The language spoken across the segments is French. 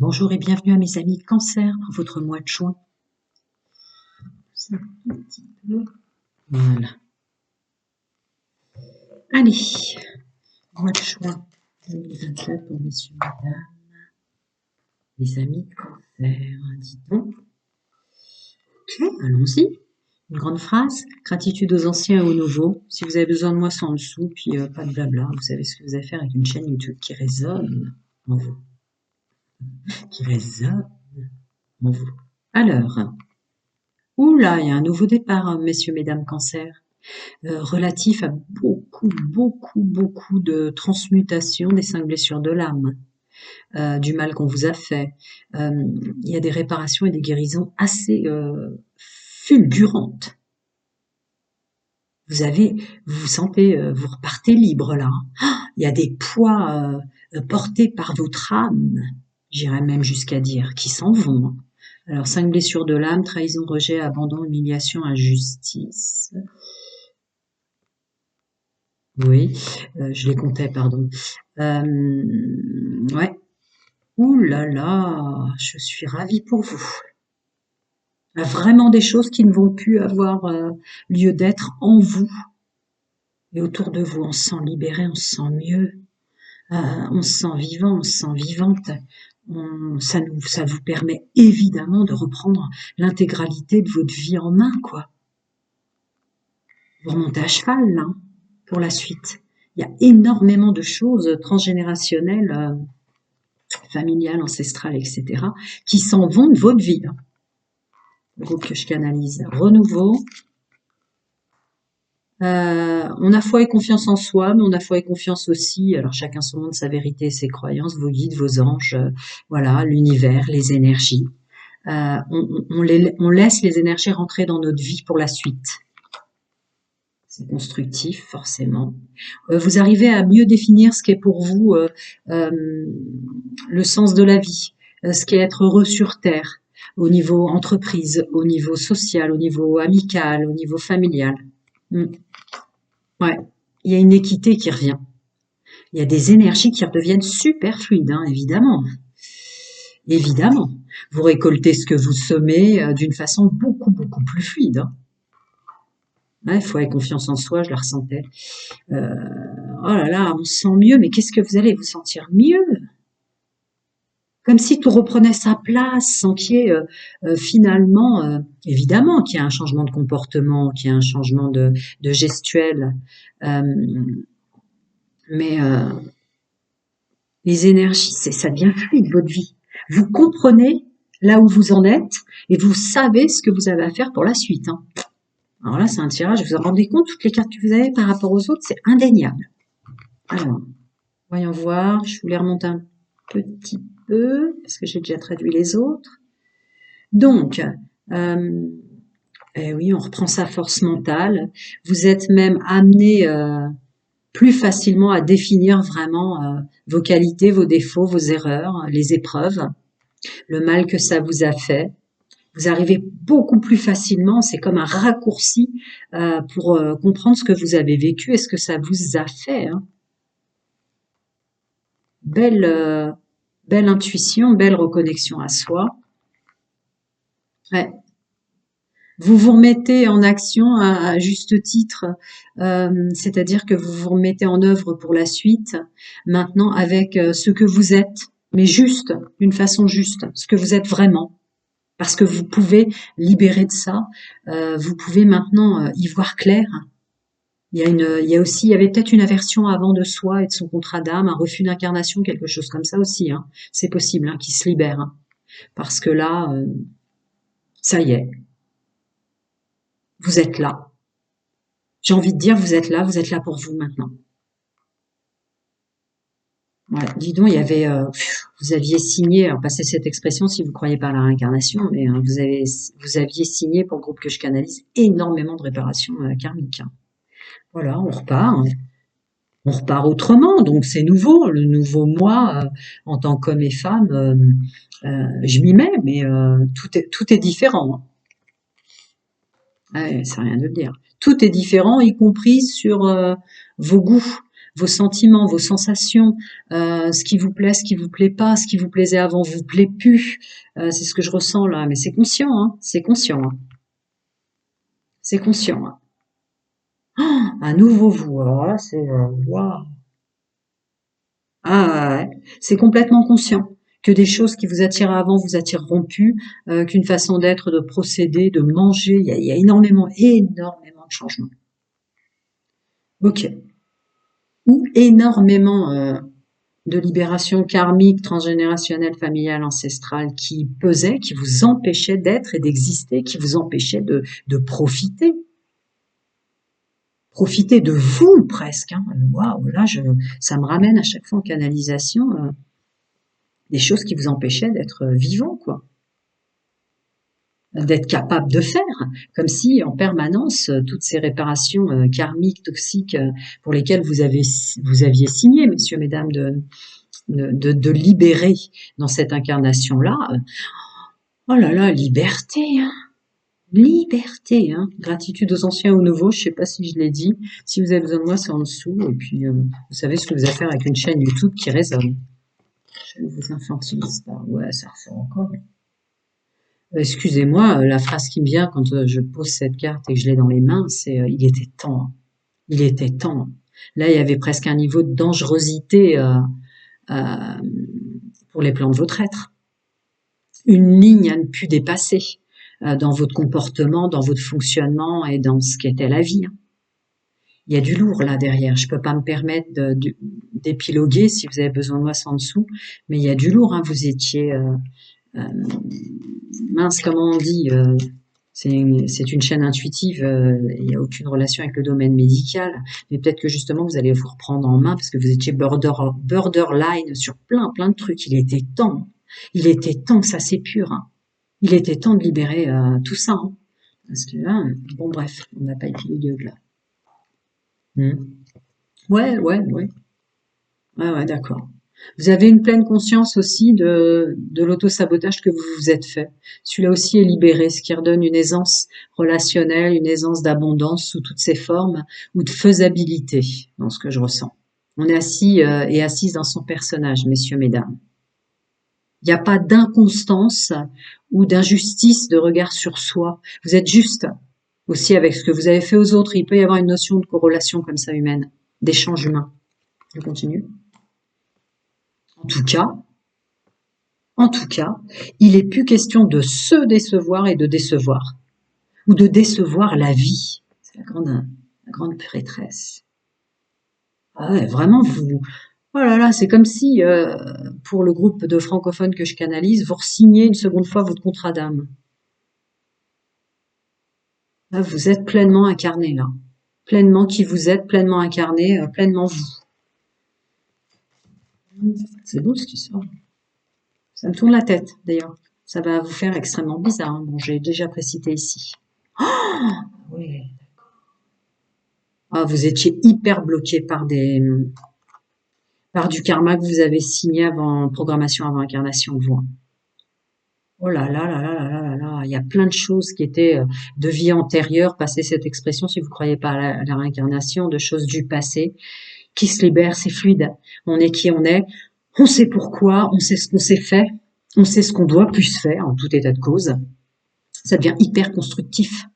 Bonjour et bienvenue à mes amis Cancer pour votre mois de juin. Un petit peu. Voilà. Allez, mois de juin 2024 pour messieurs, mesdames, mes amis Cancer. Dis donc. Ok, allons-y. Une grande phrase. Gratitude aux anciens et aux nouveaux. Si vous avez besoin de moi, c'est en dessous, puis pas de blabla. Vous savez ce que vous avez à faire avec une chaîne YouTube qui résonne en vous. Qui résonne en vous. Alors, oula, il y a un nouveau départ, messieurs, mesdames Cancer. Relatif à beaucoup de transmutation des 5 blessures de l'âme, du mal qu'on vous a fait. Il y a des réparations et des guérisons assez fulgurantes. Vous vous sentez, vous repartez libre là. Il y a des poids portés par votre âme, j'irais même jusqu'à dire, qui s'en vont. Alors 5 blessures de l'âme, trahison, rejet, abandon, humiliation, injustice. Oui, je les comptais, pardon. Ouais. Ouh là là, je suis ravie pour vous. Il y a vraiment des choses qui ne vont plus avoir lieu d'être en vous et autour de vous. On se sent libéré, on se sent mieux, on se sent vivant, on se sent vivante. Ça vous permet évidemment de reprendre l'intégralité de votre vie en main, quoi. Vous remontez à cheval, là, pour la suite. Il y a énormément de choses transgénérationnelles, familiales, ancestrales, etc., qui s'en vont de votre vie. Le groupe que je canalise. Renouveau. On a foi et confiance en soi, mais on a foi et confiance aussi, alors chacun son monde, sa vérité, ses croyances, vos guides, vos anges, voilà, l'univers, les énergies. On laisse les énergies rentrer dans notre vie pour la suite. C'est constructif, forcément. Vous arrivez à mieux définir ce qu'est pour vous le sens de la vie, ce qu'est être heureux sur Terre, au niveau entreprise, au niveau social, au niveau amical, au niveau familial. Ouais, il y a une équité qui revient. Il y a des énergies qui redeviennent super fluides, hein, évidemment. Évidemment. Vous récoltez ce que vous semez d'une façon beaucoup plus fluide. Hein. Ouais, foi et confiance en soi, je la ressentais. Oh là là, on se sent mieux, mais qu'est-ce que vous allez vous sentir mieux? Comme si tout reprenait sa place, sans qu'il y ait finalement, évidemment qu'il y a un changement de comportement, qu'il y a un changement de gestuelle, mais les énergies, ça devient fluide, votre vie. Vous comprenez là où vous en êtes et vous savez ce que vous avez à faire pour la suite. Hein. Alors là, c'est un tirage, vous vous rendez compte, toutes les cartes que vous avez par rapport aux autres, c'est indéniable. Alors, voyons voir, je vous les remonte un petit peu, parce que j'ai déjà traduit les autres. Donc, oui, on reprend sa force mentale. Vous êtes même amené plus facilement à définir vraiment vos qualités, vos défauts, vos erreurs, les épreuves, le mal que ça vous a fait. Vous arrivez beaucoup plus facilement, c'est comme un raccourci pour comprendre ce que vous avez vécu et ce que ça vous a fait. Hein. Belle intuition, belle reconnexion à soi. Ouais. Vous vous remettez en action à juste titre, c'est-à-dire que vous vous remettez en œuvre pour la suite, maintenant avec ce que vous êtes, mais juste, d'une façon juste, ce que vous êtes vraiment. Parce que vous pouvez libérer de ça, vous pouvez maintenant y voir clair. Il y avait peut-être une aversion avant de soi et de son contrat d'âme, un refus d'incarnation, quelque chose comme ça aussi. Hein. C'est possible, hein, qui se libère. Hein. Parce que là, ça y est, vous êtes là. J'ai envie de dire, vous êtes là pour vous maintenant. Voilà. Dis donc, il y avait, vous aviez signé, alors passez cette expression si vous croyez pas à la réincarnation, mais vous aviez signé pour le groupe que je canalise énormément de réparations karmiques. Hein. Voilà, on repart. Hein. On repart autrement, donc c'est nouveau, le nouveau moi en tant qu'homme et femme, je m'y mets, mais tout est différent. Hein. Ouais, c'est rien de le dire. Tout est différent, y compris sur vos goûts, vos sentiments, vos sensations, ce qui vous plaît, ce qui vous plaît pas, ce qui vous plaisait avant vous plaît plus. C'est ce que je ressens là, mais c'est conscient, hein, c'est conscient, hein, c'est conscient. Hein. Un nouveau vous, alors là, c'est waouh. Ah ouais, c'est complètement conscient que des choses qui vous attiraient avant vous attireront plus, qu'une façon d'être, de procéder, de manger, il y a énormément, énormément de changements. Ok. Ou énormément de libération karmique, transgénérationnelle, familiale, ancestrale qui pesait, qui vous empêchait d'être et d'exister, qui vous empêchait de profiter. Profiter de vous presque. Hein. Waouh, là, ça me ramène à chaque fois en canalisation des choses qui vous empêchaient d'être vivant, quoi. D'être capable de faire, comme si en permanence toutes ces réparations karmiques, toxiques pour lesquelles vous aviez signé, messieurs, mesdames, de libérer dans cette incarnation-là. Oh là là, liberté, hein. Liberté, hein. Gratitude aux anciens, aux nouveaux. Je sais pas si je l'ai dit. Si vous avez besoin de moi, c'est en dessous. Et puis, vous savez ce que vous avez à faire avec une chaîne YouTube qui résonne. Je vous infantilise pas. Ouais, ça ressort encore. Excusez-moi, la phrase qui me vient quand je pose cette carte et que je l'ai dans les mains, c'est il était temps. Hein. Il était temps. Là, il y avait presque un niveau de dangerosité euh, pour les plans de votre être. Une ligne à ne plus dépasser dans votre comportement, dans votre fonctionnement et dans ce qu'était la vie. Hein. Il y a du lourd là derrière. Je peux pas me permettre d'épiloguer si vous avez besoin de moi en dessous, mais il y a du lourd. Hein. Vous étiez mince, comment on dit c'est une chaîne intuitive, il n'y a aucune relation avec le domaine médical, mais peut-être que justement vous allez vous reprendre en main parce que vous étiez borderline sur plein de trucs. Il était temps que ça s'épure. Hein. Il était temps de libérer tout ça. Hein. Parce que là, bon bref, on n'a pas épilogué là. Ouais, ouais, ouais. Ouais, ouais, d'accord. Vous avez une pleine conscience aussi de l'auto-sabotage que vous vous êtes fait. Celui-là aussi est libéré, ce qui redonne une aisance relationnelle, une aisance d'abondance sous toutes ses formes ou de faisabilité dans ce que je ressens. On est assis et assise dans son personnage, messieurs, mesdames. Il n'y a pas d'inconstance ou d'injustice de regard sur soi. Vous êtes juste aussi avec ce que vous avez fait aux autres. Il peut y avoir une notion de corrélation comme ça humaine, d'échange humain. Je continue. En tout cas, il est plus question de se décevoir et de décevoir, ou de décevoir la vie. C'est la grande prêtresse. Ah ouais, vraiment, oh là là, c'est comme si, pour le groupe de francophones que je canalise, vous re-signez une seconde fois votre contrat d'âme. Là, vous êtes pleinement incarné, là. Pleinement qui vous êtes, pleinement incarné, pleinement vous. C'est beau ce qui sort. Ça me tourne la tête, d'ailleurs. Ça va vous faire extrêmement bizarre. Hein. Bon, j'ai déjà précité ici. Oh oui. Ah, vous étiez hyper bloqué par du karma que vous avez signé avant programmation, avant incarnation, vous. Hein. Oh là là là là là là là là. Il y a plein de choses qui étaient de vie antérieure, passez cette expression si vous croyez pas à la réincarnation, de choses du passé qui se libèrent, c'est fluide. On est qui on est, on sait pourquoi, on sait ce qu'on s'est fait, on sait ce qu'on doit plus faire en tout état de cause. Ça devient hyper constructif.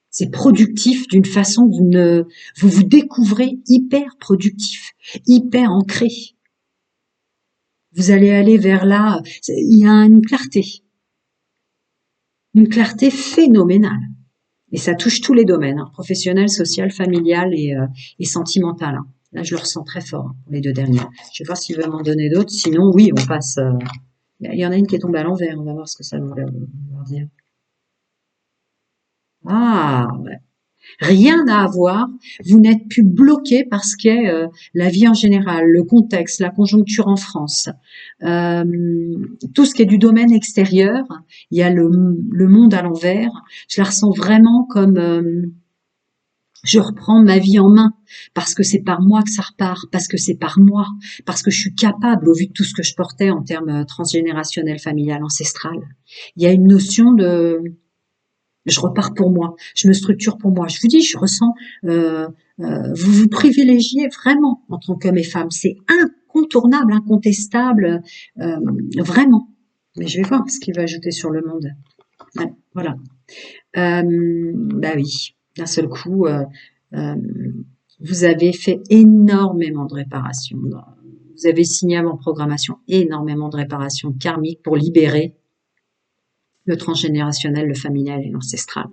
C'est productif d'une façon que vous vous découvrez hyper productif, hyper ancré. Vous allez aller vers là, il y a une clarté phénoménale. Et ça touche tous les domaines, hein, professionnel, social, familial et sentimental. Hein. Là, je le ressens très fort hein, pour les deux derniers. Je vais voir s'il veut m'en donner d'autres. Sinon, oui, on passe. Il y en a une qui est tombée à l'envers. On va voir ce que ça va leur dire. Ah, ouais. Rien à avoir, vous n'êtes plus bloqué par ce qu'est la vie en général, le contexte, la conjoncture en France, euh, tout ce qui est du domaine extérieur. Il y a le monde à l'envers. Je la ressens vraiment comme je reprends ma vie en main parce que c'est par moi que ça repart, parce que c'est par moi, parce que je suis capable au vu de tout ce que je portais en termes transgénérationnel, familial, ancestral. Il y a une notion de je repars pour moi, je me structure pour moi. Je vous dis, je ressens vous vous privilégiez vraiment en tant qu'homme et femme. C'est incontournable, incontestable, vraiment. Mais je vais voir ce qu'il va ajouter sur le monde. Ouais, voilà. Bah oui, d'un seul coup, vous avez fait énormément de réparations. Vous avez signé avant programmation énormément de réparations karmiques pour libérer le transgénérationnel, le familial et l'ancestral.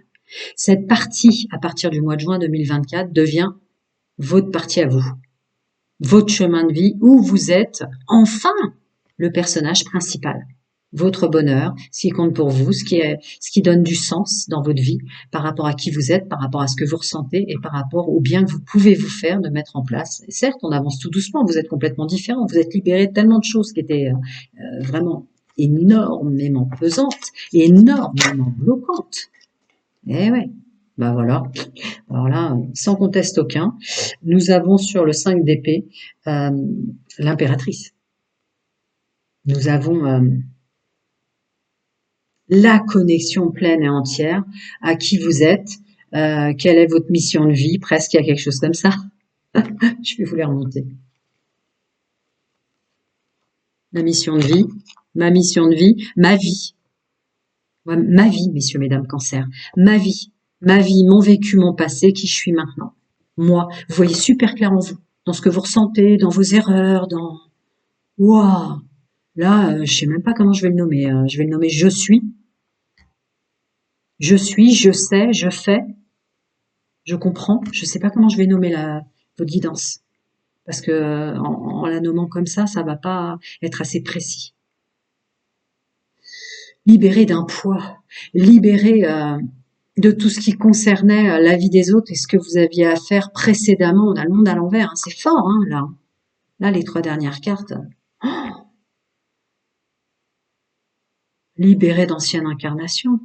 Cette partie, à partir du mois de juin 2024, devient votre partie à vous, votre chemin de vie où vous êtes enfin le personnage principal. Votre bonheur, ce qui compte pour vous, ce qui donne du sens dans votre vie par rapport à qui vous êtes, par rapport à ce que vous ressentez et par rapport au bien que vous pouvez vous faire de mettre en place. Et certes, on avance tout doucement, vous êtes complètement différent, vous êtes libéré de tellement de choses qui étaient vraiment énormément pesantes et énormément bloquantes. Eh ouais, bah voilà. Alors là, sans conteste aucun, nous avons sur le 5 d'épée l'impératrice. Nous avons la connexion pleine et entière à qui vous êtes, quelle est votre mission de vie, presque il y a quelque chose comme ça. Je vais vous les remonter. Ma mission de vie, ma mission de vie, ma vie. Ouais, ma vie, messieurs, mesdames, cancer. Ma vie, mon vécu, mon passé, qui je suis maintenant. Moi, vous voyez super clair en vous, dans ce que vous ressentez, dans vos erreurs, dans... Waouh! Là, je sais même pas comment je vais le nommer. Je vais le nommer je suis. Je suis, je sais, je fais, je comprends. Je sais pas comment je vais nommer votre guidance. Parce que en la nommant comme ça va pas être assez précis. Libéré d'un poids, libéré de tout ce qui concernait la vie des autres et ce que vous aviez à faire précédemment. On a le monde à l'envers, hein. C'est fort, hein, là. Là, les 3 dernières cartes. Oh, libéré d'anciennes incarnations.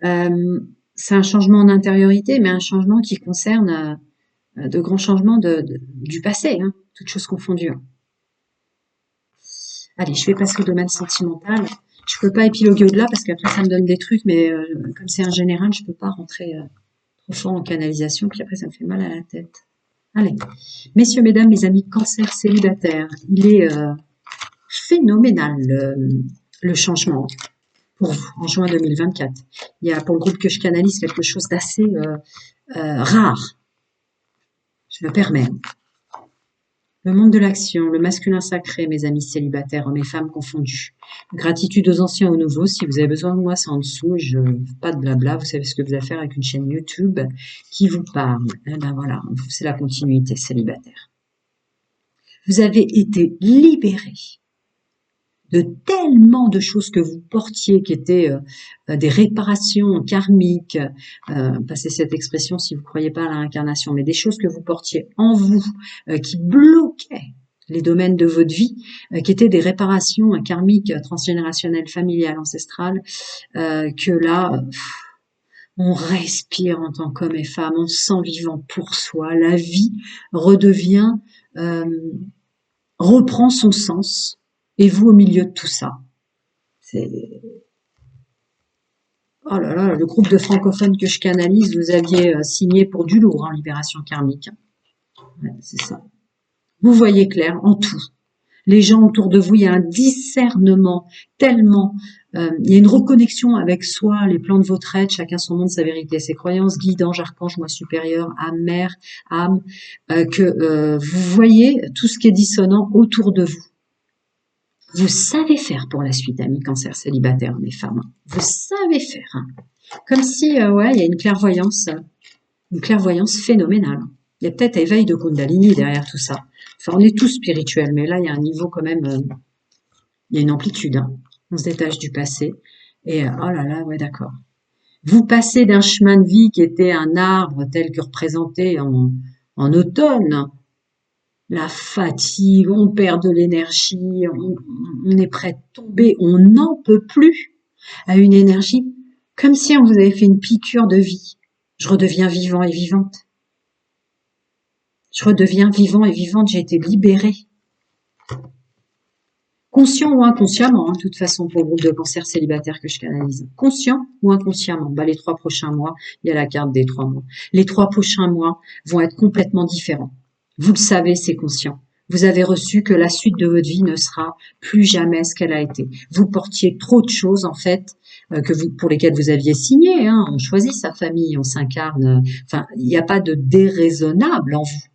C'est un changement en intériorité, mais un changement qui concerne de grands changements du passé, hein, toutes choses confondues. Allez, je vais passer au domaine sentimental. Je peux pas épiloguer au-delà parce qu'après ça me donne des trucs, mais comme c'est un général, je peux pas rentrer trop fort en canalisation, puis après ça me fait mal à la tête. Allez, messieurs, mesdames, mes amis cancer célibataires, il est phénoménal le changement pour vous en juin 2024. Il y a pour le groupe que je canalise quelque chose d'assez rare. Je me permets. Le monde de l'action, le masculin sacré, mes amis célibataires, hommes et femmes confondus. Gratitude aux anciens, aux nouveaux. Si vous avez besoin de moi, c'est en dessous. Pas de blabla. Vous savez ce que vous avez à faire avec une chaîne YouTube qui vous parle. Eh ben voilà, c'est la continuité célibataire. Vous avez été libérés de tellement de choses que vous portiez qui étaient des réparations karmiques, passez cette expression si vous ne croyez pas à la réincarnation, mais des choses que vous portiez en vous qui bloquaient les domaines de votre vie, qui étaient des réparations karmiques, transgénérationnelles, familiales, ancestrales, que là, on respire en tant qu'homme et femme, on se sent vivant pour soi, la vie redevient, reprend son sens. Et vous, au milieu de tout ça, c'est... Oh là là, le groupe de francophones que je canalise, vous aviez signé pour du lourd en libération karmique. Ouais, c'est ça. Vous voyez clair en tout. Les gens autour de vous, il y a un discernement tellement... il y a une reconnexion avec soi, les plans de votre être, chacun son monde, sa vérité, ses croyances, guide, ange, archange, moi supérieur, âme, mère, âme, que vous voyez tout ce qui est dissonant autour de vous. Vous savez faire pour la suite, amis cancer célibataires, mes femmes. Vous savez faire. Hein. Comme si, ouais, il y a une clairvoyance phénoménale. Il y a peut-être un éveil de Kundalini derrière tout ça. Enfin, on est tous spirituels, mais là, il y a un niveau quand même, il y a une amplitude. Hein. On se détache du passé. Et, oh là là, ouais, d'accord. Vous passez d'un chemin de vie qui était un arbre tel que représenté en automne, la fatigue, on perd de l'énergie, on est prêt de tomber, on n'en peut plus, à une énergie comme si on vous avait fait une piqûre de vie. Je redeviens vivant et vivante. Je redeviens vivant et vivante, j'ai été libérée. Conscient ou inconsciemment, hein, de toute façon, pour le groupe de cancer célibataire que je canalise. Conscient ou inconsciemment. Bah, les 3 prochains mois, il y a la carte des 3 mois. Les 3 prochains mois vont être complètement différents. Vous le savez, c'est conscient. Vous avez reçu que la suite de votre vie ne sera plus jamais ce qu'elle a été. Vous portiez trop de choses, en fait, pour lesquelles vous aviez signé. Hein. On choisit sa famille, on s'incarne. Enfin, il n'y a pas de déraisonnable en vous.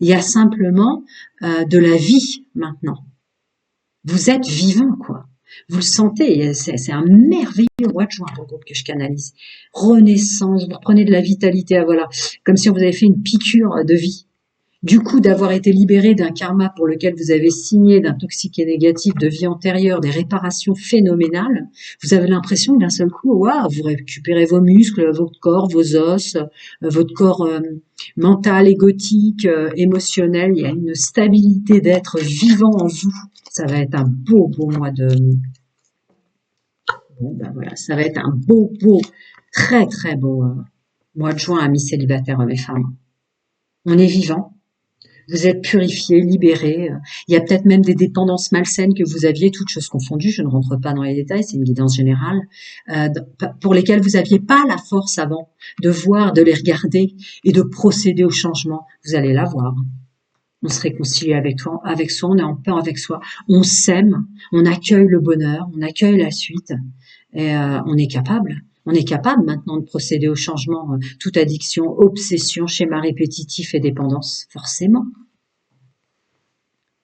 Il y a simplement de la vie maintenant. Vous êtes vivant, quoi. Vous le sentez, c'est un merveilleux mois de juin pour le groupe que je canalise. Renaissance, vous reprenez de la vitalité, voilà, comme si on vous avait fait une piqûre de vie. Du coup, d'avoir été libéré d'un karma pour lequel vous avez signé, d'un toxique et négatif de vie antérieure, des réparations phénoménales, vous avez l'impression que d'un seul coup, waouh, vous récupérez vos muscles, votre corps, vos os, votre corps mental, égotique, émotionnel. Il y a une stabilité d'être vivant en vous. Ça va être un beau mois de... Bon, ben voilà, ça va être un beau, très beau mois de juin, amis célibataires, hommes et femmes. On est vivant. Vous êtes purifié, libéré. Il y a peut-être même des dépendances malsaines que vous aviez, toutes choses confondues. Je ne rentre pas dans les détails, c'est une guidance générale, pour lesquelles vous n'aviez pas la force avant de voir, de les regarder et de procéder au changement. Vous allez la voir. On se réconcilie avec soi, on est en paix avec soi, on s'aime, on accueille le bonheur, on accueille la suite, et on est capable. On est capable maintenant de procéder au changement, toute addiction, obsession, schéma répétitif et dépendance, forcément.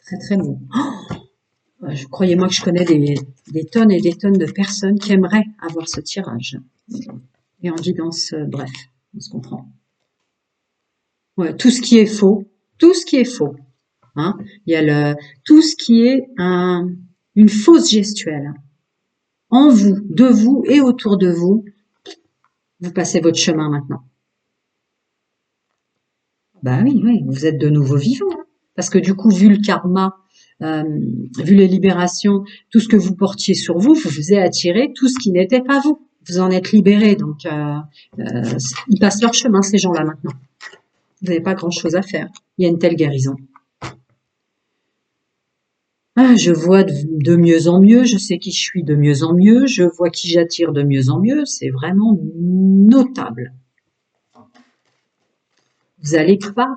Très bon. Oh, croyez-moi que je connais des tonnes et des tonnes de personnes qui aimeraient avoir ce tirage. Et en guidance, bref, on se comprend. Ouais, tout ce qui est faux, hein. Il y a tout ce qui est une fausse gestuelle. En vous, de vous et autour de vous, vous passez votre chemin maintenant. Bah oui, vous êtes de nouveau vivant. Hein. Parce que du coup, vu le karma, vu les libérations, tout ce que vous portiez sur vous, vous avez attiré tout ce qui n'était pas vous. Vous en êtes libéré, donc ils passent leur chemin, ces gens-là, maintenant. Vous n'avez pas grand-chose à faire. Il y a une telle guérison. Ah, je vois de mieux en mieux, je sais qui je suis de mieux en mieux, je vois qui j'attire de mieux en mieux, c'est vraiment notable. Vous allez pas,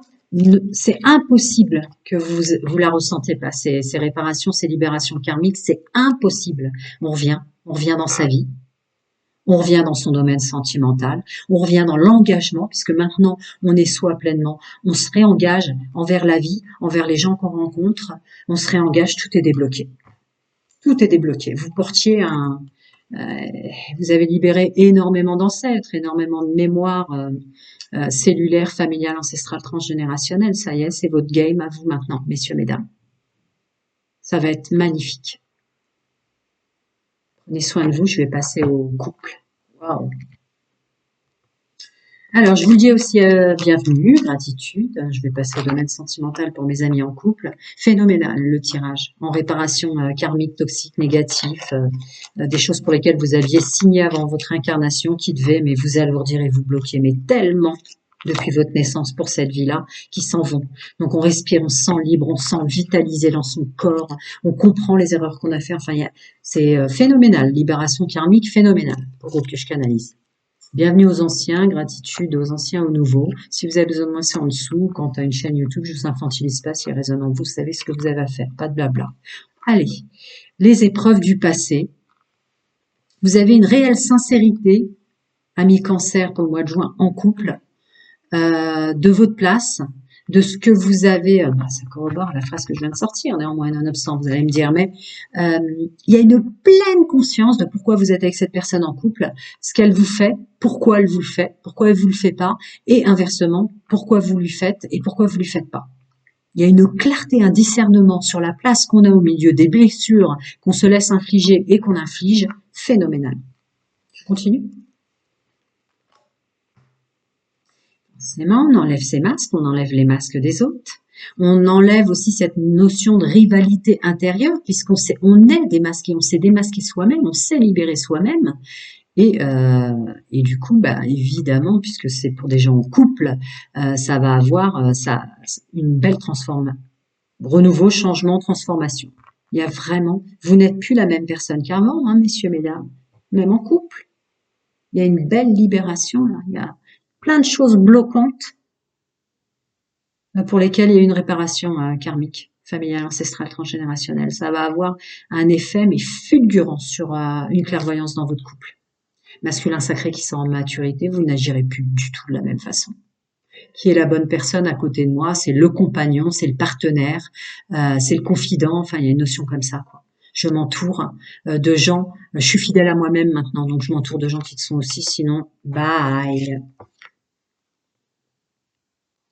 c'est impossible que vous la ressentez pas, ces réparations, ces libérations karmiques, c'est impossible. On revient dans sa vie. On revient dans son domaine sentimental, on revient dans l'engagement, puisque maintenant on est soi pleinement, on se réengage envers la vie, envers les gens qu'on rencontre, on se réengage, tout est débloqué. Tout est débloqué. Vous portiez vous avez libéré énormément d'ancêtres, énormément de mémoires cellulaires, familiales, ancestrales, transgénérationnelles. Ça y est, c'est votre game à vous maintenant, messieurs, mesdames. Ça va être magnifique. Prenez soin de vous, je vais passer au couple. Waouh. Alors, je vous dis aussi bienvenue, gratitude. Je vais passer au domaine sentimental pour mes amis en couple. Phénoménal, le tirage. En réparation karmique, toxique, négatif. Des choses pour lesquelles vous aviez signé avant votre incarnation qui devaient, mais vous alourdir et vous bloquer. Mais tellement depuis votre naissance pour cette vie-là, qui s'en vont. Donc on respire, on se sent libre, on se sent vitalisé dans son corps, on comprend les erreurs qu'on a fait. Enfin, c'est phénoménal, libération karmique phénoménale, pour groupe que je canalise. Bienvenue aux anciens, gratitude aux anciens, aux nouveaux. Si vous avez besoin de moi, c'est en dessous. Quant à une chaîne YouTube, je vous infantilise pas, si elle résonne en vous, vous savez ce que vous avez à faire, pas de blabla. Allez, les épreuves du passé. Vous avez une réelle sincérité, ami cancer pour le mois de juin, en couple, de votre place, de ce que vous avez, ça corrobore la phrase que je viens de sortir, néanmoins nonobstant, vous allez me dire, mais il y a une pleine conscience de pourquoi vous êtes avec cette personne en couple, ce qu'elle vous fait, pourquoi elle vous le fait, pourquoi elle vous le fait pas, et inversement, pourquoi vous lui faites et pourquoi vous lui faites pas. Il y a une clarté, un discernement sur la place qu'on a au milieu des blessures qu'on se laisse infliger et qu'on inflige, phénoménal. Je continue. Forcément, on enlève ses masques, on enlève les masques des autres. On enlève aussi cette notion de rivalité intérieure, puisqu'on sait, on est démasqué, on s'est démasqué soi-même, on s'est libéré soi-même. Et du coup, évidemment, puisque c'est pour des gens en couple, ça va avoir une belle transformation. Renouveau, changement, transformation. Il y a vraiment, vous n'êtes plus la même personne qu'avant, hein, messieurs, mesdames, même en couple. Il y a une belle libération, là. Il y a plein de choses bloquantes pour lesquelles il y a une réparation karmique, familiale, ancestrale, transgénérationnelle. Ça va avoir un effet, mais fulgurant, sur une clairvoyance dans votre couple. Masculin sacré qui sent en maturité, vous n'agirez plus du tout de la même façon. Qui est la bonne personne à côté de moi? C'est le compagnon, c'est le partenaire, c'est le confident. Enfin, il y a une notion comme ça, quoi. Je m'entoure de gens. Je suis fidèle à moi-même maintenant, donc je m'entoure de gens qui le sont aussi. Sinon, bye.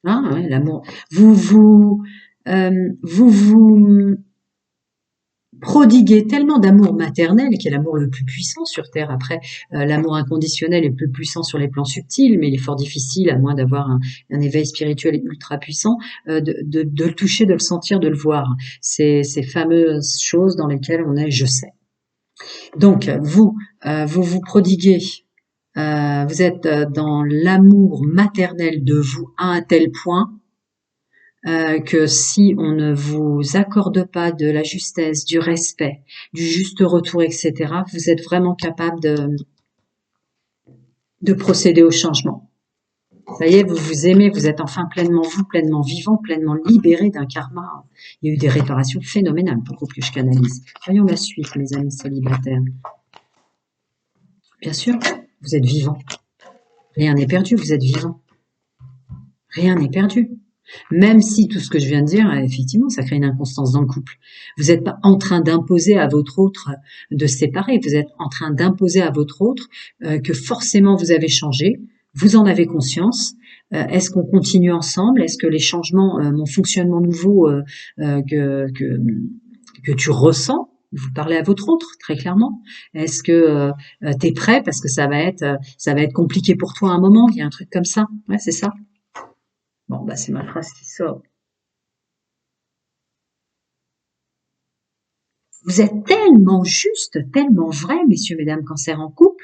Hein, ouais, l'amour. Vous prodiguez tellement d'amour maternel, qui est l'amour le plus puissant sur Terre. Après, l'amour inconditionnel est plus puissant sur les plans subtils, mais il est fort difficile, à moins d'avoir un éveil spirituel ultra puissant, de le toucher, de le sentir, de le voir. Ces fameuses choses dans lesquelles on est, je sais. Donc, vous prodiguez, vous êtes dans l'amour maternel de vous à un tel point que si on ne vous accorde pas de la justesse, du respect, du juste retour, etc., vous êtes vraiment capable de procéder au changement. Ça y est, vous vous aimez, vous êtes enfin pleinement vous, pleinement vivant, pleinement libéré d'un karma. Il y a eu des réparations phénoménales pour couple que je canalise. Voyons la suite, mes amis célibataires. Bien sûr, vous êtes vivant. Rien n'est perdu, vous êtes vivant. Rien n'est perdu. Même si tout ce que je viens de dire, effectivement, ça crée une inconstance dans le couple. Vous n'êtes pas en train d'imposer à votre autre de se séparer. Vous êtes en train d'imposer à votre autre que forcément vous avez changé. Vous en avez conscience. Est-ce qu'on continue ensemble? Est-ce que les changements, mon fonctionnement nouveau que tu ressens, vous parlez à votre autre très clairement. Est-ce que tu es prêt parce que ça va être compliqué pour toi à un moment? Il y a un truc comme ça. Ouais, c'est ça. Bon, bah c'est ma phrase qui sort. Vous êtes tellement juste, tellement vrai, messieurs, mesdames, cancer en couple,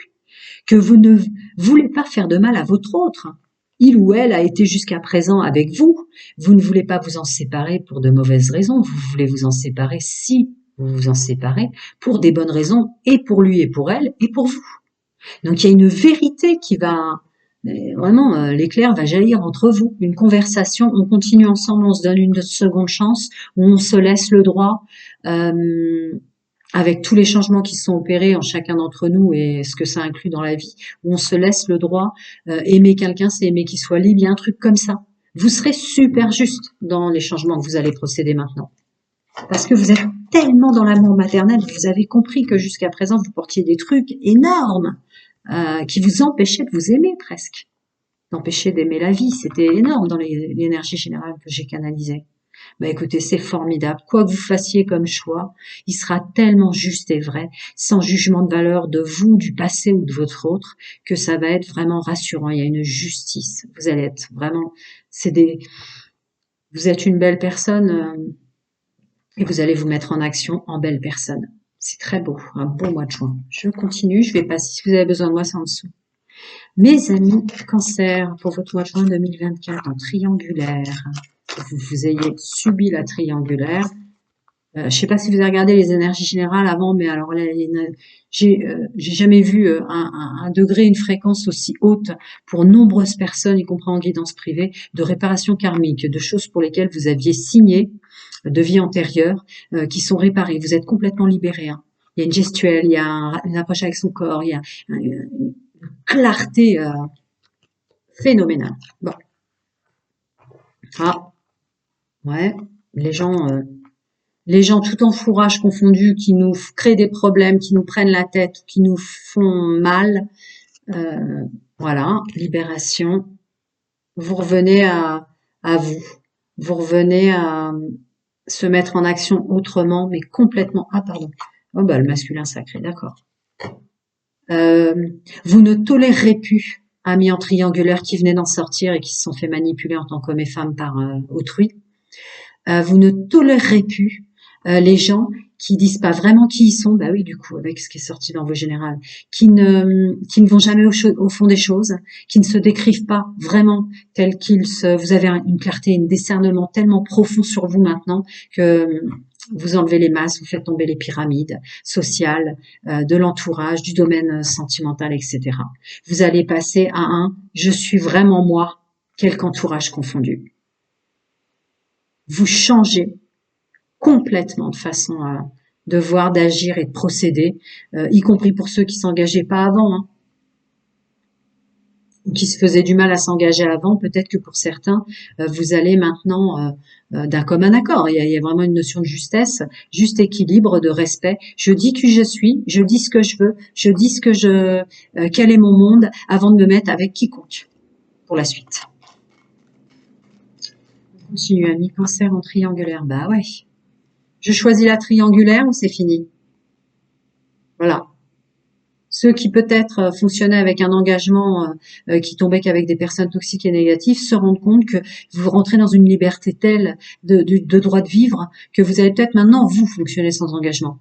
que vous ne voulez pas faire de mal à votre autre. Il ou elle a été jusqu'à présent avec vous. Vous ne voulez pas vous en séparer pour de mauvaises raisons. Vous voulez vous en séparer si vous vous en séparez pour des bonnes raisons et pour lui et pour elle et pour vous. Donc il y a une vérité qui va... Vraiment, l'éclair va jaillir entre vous. Une conversation, on continue ensemble, on se donne une seconde chance, on se laisse le droit, avec tous les changements qui sont opérés en chacun d'entre nous et ce que ça inclut dans la vie, où on se laisse le droit. Aimer quelqu'un, c'est aimer qu'il soit libre, il y a un truc comme ça. Vous serez super juste dans les changements que vous allez procéder maintenant. Parce que vous êtes tellement dans l'amour maternel, vous avez compris que jusqu'à présent, vous portiez des trucs énormes qui vous empêchaient de vous aimer presque, d'empêcher d'aimer la vie. C'était énorme dans l'énergie générale que j'ai canalisée. Bah écoutez, c'est formidable. Quoi que vous fassiez comme choix, il sera tellement juste et vrai, sans jugement de valeur de vous, du passé ou de votre autre, que ça va être vraiment rassurant. Il y a une justice. Vous allez être vraiment, vous êtes une belle personne et vous allez vous mettre en action en belle personne. C'est très beau, un beau mois de juin. Je continue, je vais passer, si vous avez besoin de moi, c'est en dessous. Mes amis cancer, pour votre mois de juin 2024 en triangulaire, que vous ayez subi la triangulaire. Je ne sais pas si vous avez regardé les énergies générales avant, mais alors là, j'ai jamais vu un degré, une fréquence aussi haute pour nombreuses personnes, y compris en guidance privée, de réparation karmique, de choses pour lesquelles vous aviez signé de vie antérieure, qui sont réparées. Vous êtes complètement libérés. Hein. Il y a une gestuelle, il y a une approche avec son corps, il y a une clarté phénoménale. Bon. Ah, ouais, les gens tout en fourrage confondu qui nous créent des problèmes, qui nous prennent la tête, qui nous font mal. Voilà, libération. Vous revenez à vous. Vous revenez à se mettre en action autrement, mais complètement. Ah, pardon. Oh, bah, le masculin sacré, d'accord. Vous ne tolérerez plus amis en triangulaire qui venaient d'en sortir et qui se sont fait manipuler en tant qu'hommes et femmes par autrui. Vous ne tolérerez plus les gens qui disent pas vraiment qui ils sont, bah oui, du coup, avec ce qui est sorti dans vos générales, qui ne vont jamais au fond des choses, qui ne se décrivent pas vraiment tels qu'ils vous avez une clarté, un discernement tellement profond sur vous maintenant que Vous enlevez les masques, vous faites tomber les pyramides sociales, de l'entourage, du domaine sentimental, etc. Vous allez passer à un « je suis vraiment moi », quelque entourage confondu. Vous changez complètement de façon de voir, d'agir et de procéder, y compris pour ceux qui s'engageaient pas avant, hein, ou qui se faisaient du mal à s'engager avant. Peut-être que pour certains, vous allez maintenant d'un commun accord. Il y a vraiment une notion de justesse, juste équilibre, de respect. Je dis qui je suis, je dis ce que je veux, je dis ce que quel est mon monde, avant de me mettre avec quiconque pour la suite. On continue, ami cancer en triangulaire. Bah ouais. Je choisis la triangulaire ou c'est fini? Voilà. Ceux qui peut-être fonctionnaient avec un engagement qui tombait qu'avec des personnes toxiques et négatives se rendent compte que vous rentrez dans une liberté telle de droit de vivre que vous allez peut-être maintenant vous fonctionner sans engagement.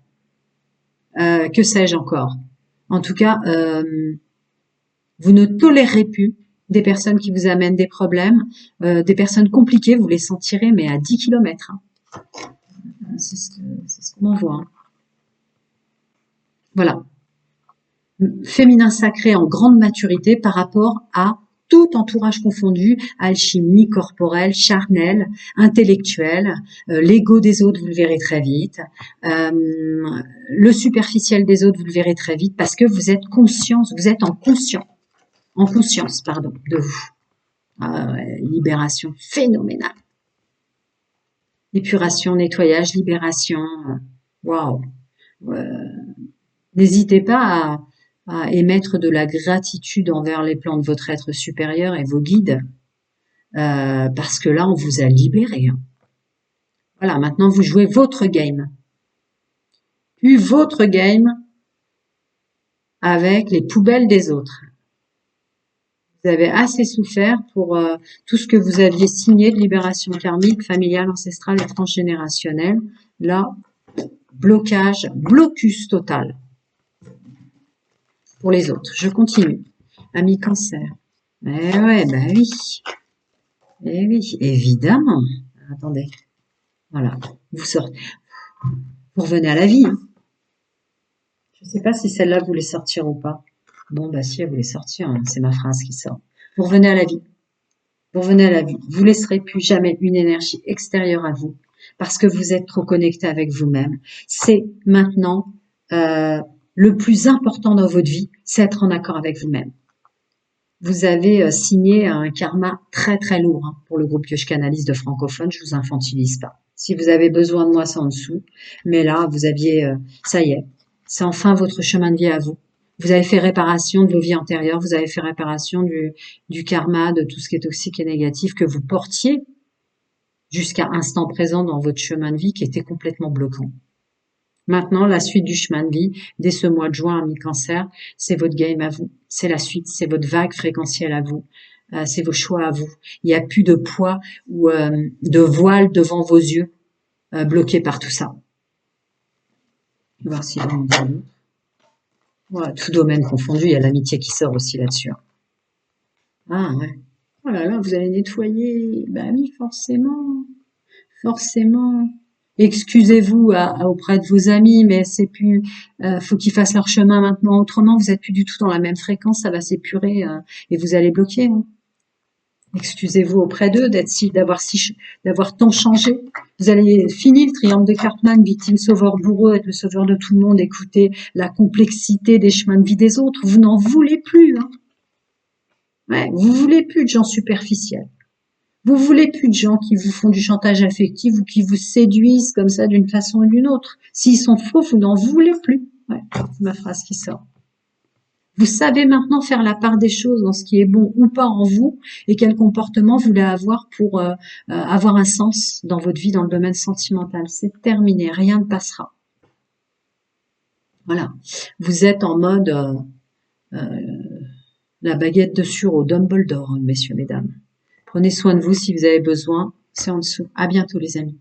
Que sais-je encore? En tout cas, vous ne tolérerez plus des personnes qui vous amènent des problèmes, des personnes compliquées, vous les sentirez mais à 10 km. Hein. C'est ce qu'on en voit. Hein. Voilà. Féminin sacré en grande maturité par rapport à tout entourage confondu, alchimie, corporelle, charnelle, intellectuelle, l'ego des autres, vous le verrez très vite, le superficiel des autres, vous le verrez très vite, parce que vous êtes vous êtes en conscience, pardon, de vous. Libération phénoménale. Épuration, nettoyage, libération, waouh. N'hésitez pas à émettre de la gratitude envers les plans de votre être supérieur et vos guides, parce que là, on vous a libéré. Hein. Voilà, maintenant vous jouez votre game. Puis votre game avec les poubelles des autres. Vous avez assez souffert pour tout ce que vous aviez signé de libération karmique, familiale, ancestrale et transgénérationnelle. Là, blocus total. Pour les autres. Je continue. Ami cancer. Eh ouais, bah oui. Eh oui, évidemment. Attendez. Voilà. Vous sortez. Vous revenez à la vie. Hein. Je ne sais pas si celle-là voulait sortir ou pas. Bon, bah si, elle voulait sortir. Hein. C'est ma phrase qui sort. Vous revenez à la vie. Vous revenez à la vie. Vous laisserez plus jamais une énergie extérieure à vous. Parce que vous êtes trop connecté avec vous-même. C'est maintenant le plus important dans votre vie, c'est être en accord avec vous-même. Vous avez signé un karma très très lourd hein, pour le groupe que je canalise de francophones, je vous infantilise pas. Si vous avez besoin de moi, c'est en dessous. Mais là, vous aviez, ça y est, c'est enfin votre chemin de vie à vous. Vous avez fait réparation de vos vies antérieures, vous avez fait réparation du karma, de tout ce qui est toxique et négatif que vous portiez jusqu'à instant présent dans votre chemin de vie qui était complètement bloquant. Maintenant, la suite du chemin de vie, dès ce mois de juin, ami cancer, c'est votre game à vous. C'est la suite, c'est votre vague fréquentielle à vous. C'est vos choix à vous. Il n'y a plus de poids ou de voile devant vos yeux bloqués par tout ça. On va voir si on a d'autres. Voilà, tout domaine confondu, il y a l'amitié qui sort aussi là-dessus. Ah ouais. Oh là là, vous allez nettoyer. Ben oui, forcément. Forcément. Excusez-vous auprès de vos amis, mais c'est plus, faut qu'ils fassent leur chemin maintenant. Autrement, vous êtes plus du tout dans la même fréquence, ça va s'épurer et vous allez bloquer. Hein. Excusez-vous auprès d'eux d'avoir tant changé. Vous allez finir le triangle de Cartman, victime, sauveur, bourreau, être le sauveur de tout le monde. Écoutez la complexité des chemins de vie des autres. Vous n'en voulez plus. Hein. Ouais, vous voulez plus de gens superficiels. Vous voulez plus de gens qui vous font du chantage affectif ou qui vous séduisent comme ça d'une façon ou d'une autre. S'ils sont faux, vous n'en voulez plus. Ouais, c'est ma phrase qui sort. Vous savez maintenant faire la part des choses dans ce qui est bon ou pas en vous et quel comportement vous voulez avoir pour avoir un sens dans votre vie dans le domaine sentimental. C'est terminé, rien ne passera. Voilà. Vous êtes en mode la baguette de Suro, Dumbledore, messieurs, mesdames. Prenez soin de vous si vous avez besoin. C'est en dessous. À bientôt les amis.